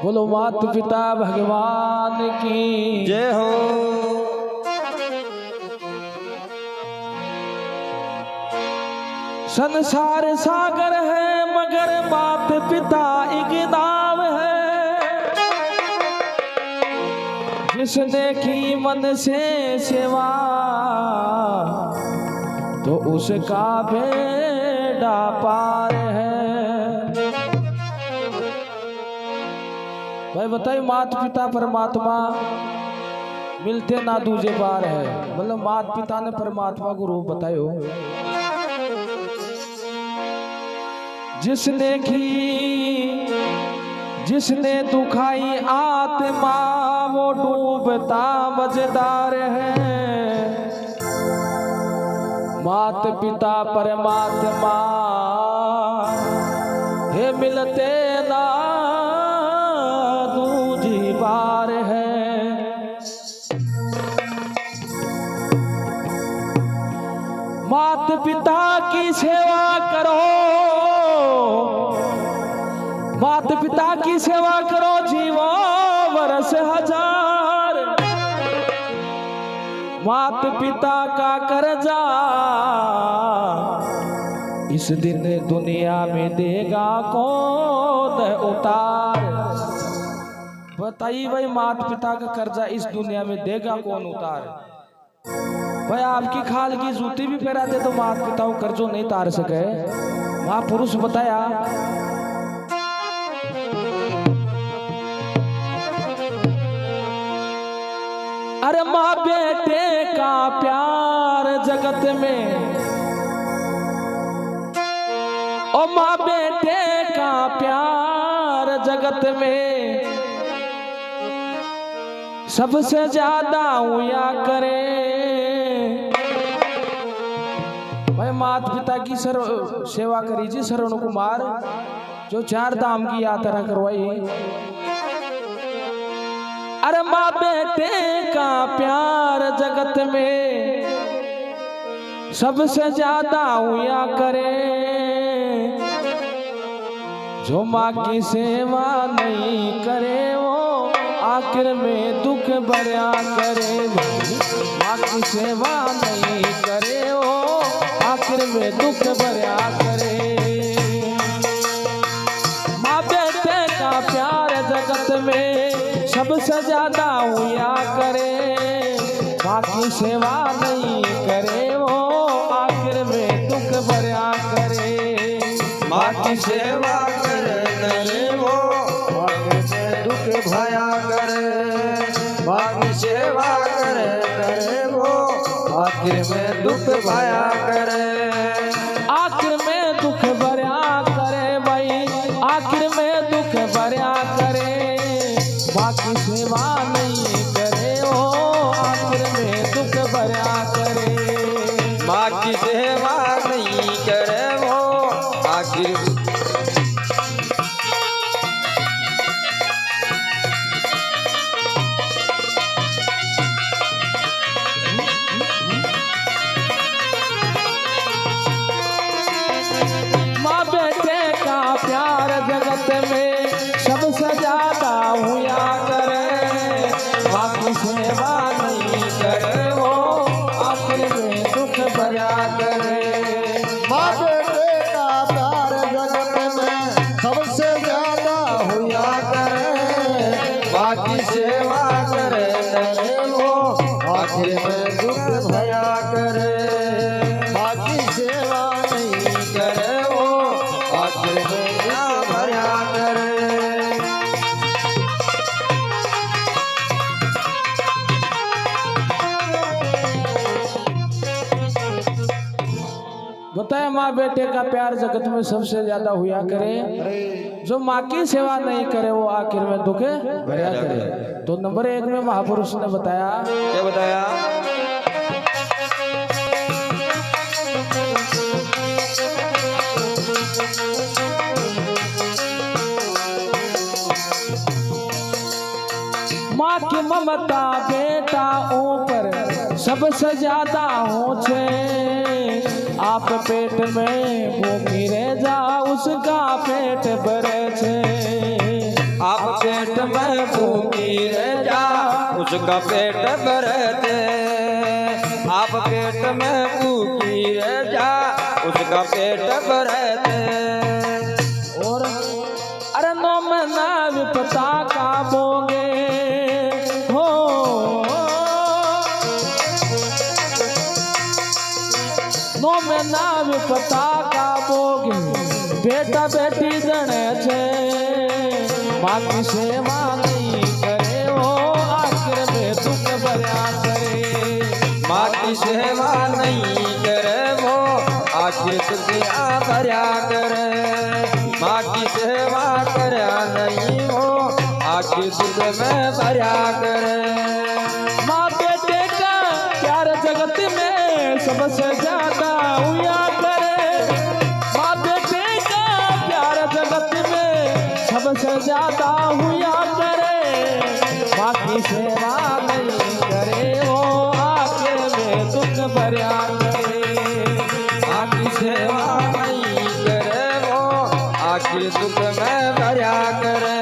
बोलो माता पिता भगवान की जय हो। संसार सागर है मगर मात पिता एक नाव है। जिसने की मन से सेवा तो उसका बेड़ा पार है। भाई बताइए, माता पिता परमात्मा मिलते ना दूजे बार है। मतलब माता पिता ने परमात्मा को रूप बतायो। जिसने दुखाई आत्मा वो डूबता मजेदार है। मात पिता परमात्मा हे मिलते ना दूजी बार है। मात पिता की सेवा करो, माता पिता की सेवा करो जीवो वर्ष हजार। माता पिता का कर्जा इस दिन दुनिया में देगा कौन उतार। बताइए भाई, माता पिता का कर्जा इस दुनिया में देगा कौन उतार। भाई आपकी खाल की जूती भी पहरा दे तो माता पिता को कर्जो नहीं तार सके। महापुरुष बताया, अरे माँ बेटे का प्यार जगत में, ओ माँ बेटे का प्यार जगत में सबसे ज्यादा हुआ करे। भाई माता पिता की सेवा करीजिए। श्रवण कुमार जो 4 धाम की यात्रा करवाई। अरे माँ बेटे का प्यार जगत में सबसे ज्यादा हुआ करे। जो माँ की सेवा नहीं करे वो आखिर में दुख भरा करे। माँ की सेवा नहीं करे वो आखिर में दुख भरा करे। माँ बेटे का प्यार जगत में सबसे ज्यादा हुआ करे। माँ की सेवा नहीं करे वो आखिर में दुख भरा करे। माँ की सेवा करे वो आखिर में दुख भया करे। माँ की सेवा करे वो आखिर में दुख भया करे। आखिर में दुख भरा करे भाई, आखिर में दुख भरा करे। माँ की सेवा नहीं करे वो आखिर में दुख भरा करे। माँ की सेवा नहीं करे वो आखिर माँ बेटे का प्यार जगत में सबसे ज्यादा हुआ करे। माँ की सेवा नहीं करे वो आखिर में दुख भरा करे। माँ बेटे का प्यार जगत में सबसे ज्यादा हुआ करे। माँ की सेवा करे वो आखिर में दुख भया करे। माँ की सेवा नहीं करे वो आखिर में दुख भया करे। बताया, माँ बेटे का प्यार जगत में सबसे ज्यादा हुआ करे। जो माँ की सेवा नहीं करे वो आखिर में दुख भरा करे। तो नंबर 1 में महापुरुष ने बताया, क्या बताया? माँ की ममता बेटा ऊपर सबसे ज्यादा हो छे। आप पेट में भूखी रह जा उसका पेट भरे छे। आप पेट में भूखी रह जा उसका पेट भरते। आप पेट में भूखी रह जा उसका पेट भरते। और अरे नो में ना विपता का बोगे हो, नो में ना विपता का बोगे बेटा बेटी जने छे माँ की सेवा नहीं करे वो आखिर में दुख भरा करे। माँ की सेवा नहीं करे वो आखिर दुनिया भरा करे। माँ की सेवा करे नहीं वो आखिर दुख में भरा करे। माँ बेटे का प्यार जगत में सबसे ज्यादा हुआ करे। माँ बेटे का प्यार जगत में सबसे ज्यादा हुआ करे। माँ की सेवा नहीं करे वो आखिर में दुख भरा करे। माँ की सेवा नहीं करे वो आखिर दुख में भरा करे।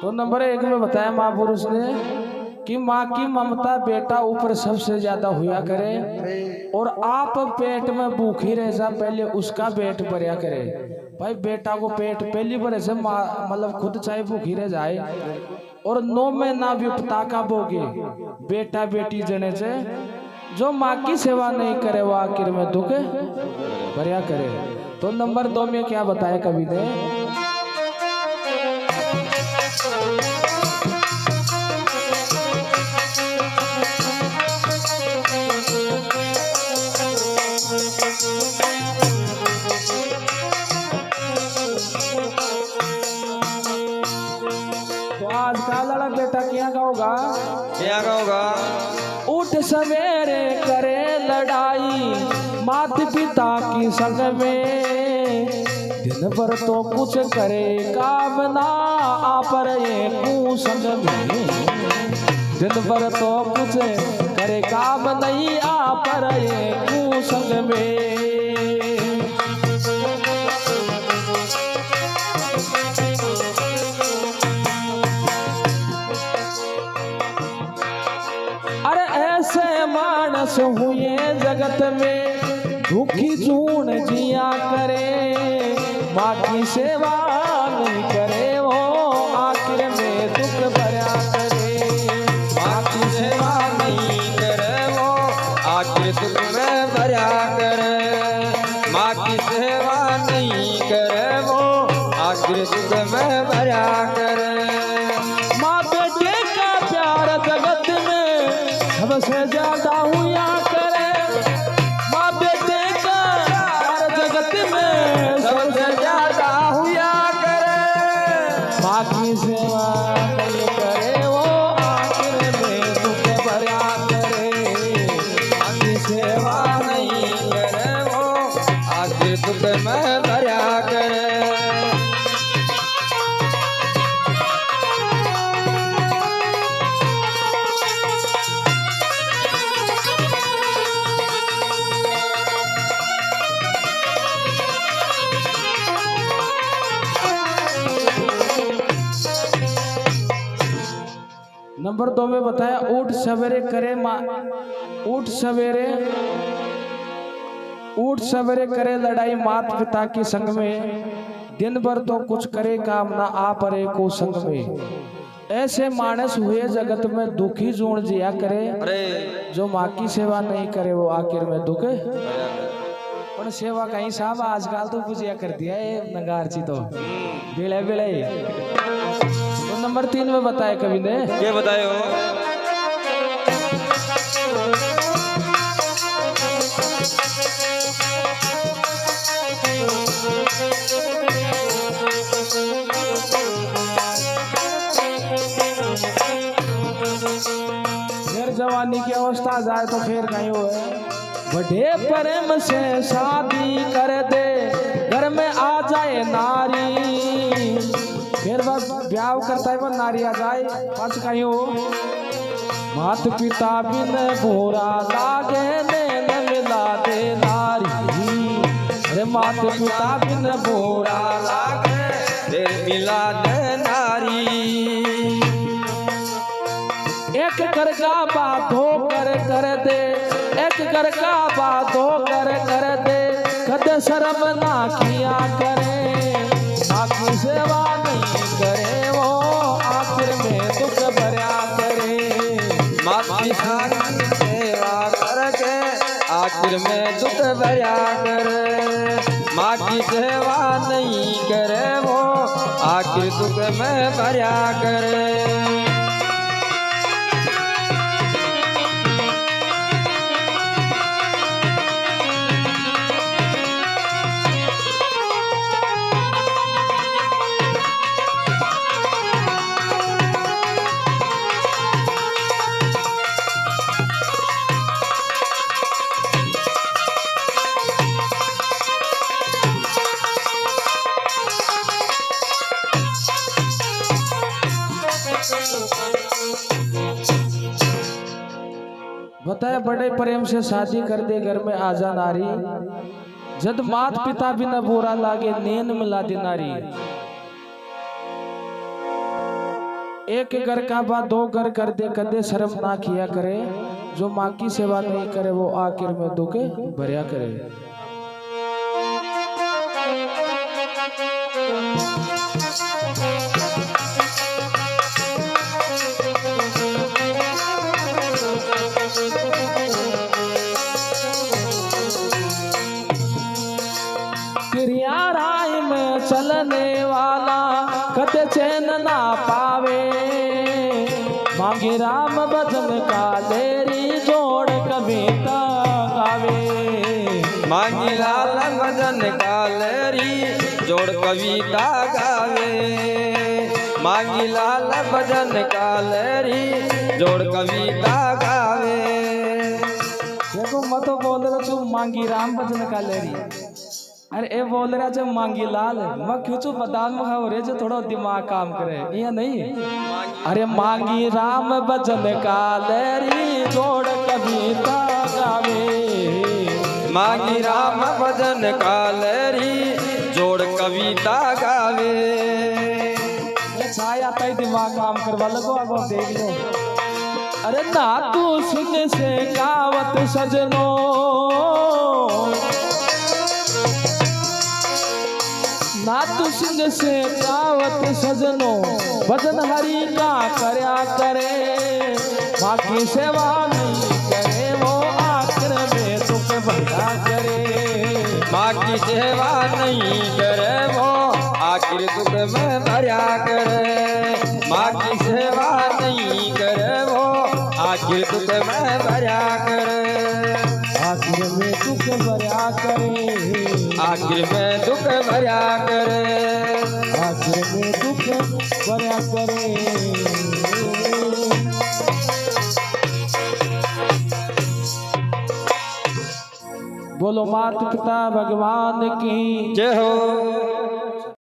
तो नंबर 1 में बताया महापुरुष ने कि माँ की ममता बेटा ऊपर सबसे ज्यादा हुआ करे और आप पेट में भूखी रह जा पहले उसका पेट भरया करे। भाई बेटा को पेट पहली बार से मतलब खुद चाहे भूखी रह जाए। और 9 में ना विपता का बोगे बेटा बेटी जने से जो माँ की सेवा नहीं करे वो आखिर में दुख भरया करे। तो नंबर 2 में क्या बताया कवि ने, तो आज का लड़ा बेटा क्या गाओगा, क्या होगा? उठ सवेरे करे लड़ाई माता पिता की संग में। दिन भर तो कुछ करे काम ना आप रहे कुसंग में। दिन भर तो कुछ करे काम नहीं आप रहे कुसंग में। अरे ऐसे मानस हुए जगत में दुखी चून जिया करे। माँ की सेवा नहीं करे वो आखिर में दुख भरा करे। माँ की सेवा नहीं करे वो आखिर दुख में भरा करे। माँ की सेवा नहीं करे वो आखिर दुख में भरा करे। माँ बेटे का प्यार जगत में सबसे ज्यादा हुआ करे। माँ बेटे का प्यार जगत में सबसे ज्यादा हुआ करे। माँ की सेवा नहीं करे वो आखिर में दुख भरा करे। माँ की सेवा नहीं करे वो आखिर दुख में भरा करे। नंबर 2 में बताया ऊठ सवेरे करे ऊठ सवेरे करे लड़ाई माता पिता की संग में। दिन भर तो कुछ करे काम ना आ परे को संग में। ऐसे मानस हुए जगत में दुखी जोड़ जिया करे। अरे जो माँ की सेवा नहीं करे वो आखिर में दुख पर सेवा कहीं साहब आजकल तो पूजिया कर दिया है नगार जी तो बिले बिले। तो नंबर 3 में बताया कवि ने, ये बताए हो जवानी की अवस्था जाए तो फिर कहीं हो बड़े प्रेम से शादी कर दे घर में आ जाए नारी फिर बस ब्याह करता है वो नारी आ जाए पाँच कहीं हो मात पिता बिन बुरा लागे नैन मिला दे नारी अरे मात पिता बिन बुरा लागे फिर मिला दे नारी एक घर का बातों कर दे एक घर का बातों कर दे कद शर्म ना किया करे बाकी सेवा नहीं करे वो आखिर में दुख भरा करे माती सेवा करके आखिर में दुख भरा करे माँ की सेवा नहीं करे वो आखिर दुख में भरा करे बताया बड़े प्रेम से शादी कर दे घर में आजा नारी जद मात पिता भी न बुरा लागे नैन मिला दे नारी एक घर का बात दो घर कर दे कदे शर्म ना किया करे जो माँ की सेवा नहीं करे वो आखिर में दुख भरिया करे क्रिया राय में चलने वाला कद चैन ना पावे मांगे राम भजन का लेरी जोड़ कविता गावे मांगी लाल भजन का लेरी जोड़ कविता गावे मांगी लाल भजन का लेरी जोड़ कविता गावे देखो मैं तो बोल रहा तू मांगी राम भजन का लेरी अरे ए बोल रहा जब मांगी लाल मैं क्यों चुप बदाम में खाओ रे जो थोड़ा दिमाग काम करे ये नहीं अरे मांगी राम भजन का लेरी जोड़ कविता गावे मांगी राम भजन का लेरी जोड़ कविता गावे छाया तय दिमाग काम करवा लगो आगो देख लो अरे ना तू सिंह से गावत सजनो ना तू सिंह से गावत सजनो भजन हरि का करया करे बाकी सेवा नहीं करे वो आखिर में दुख भरा करे माँ की सेवा नहीं करे वो आखिर दुख में भरा करे माँ की सेवा नहीं करे वो आखिर दुख में भरा करे आखिर में दुख भरा करे आखिर में दुख भरा करे आखिर में दुख भरा करे बोलो माता पिता भगवान की जय हो।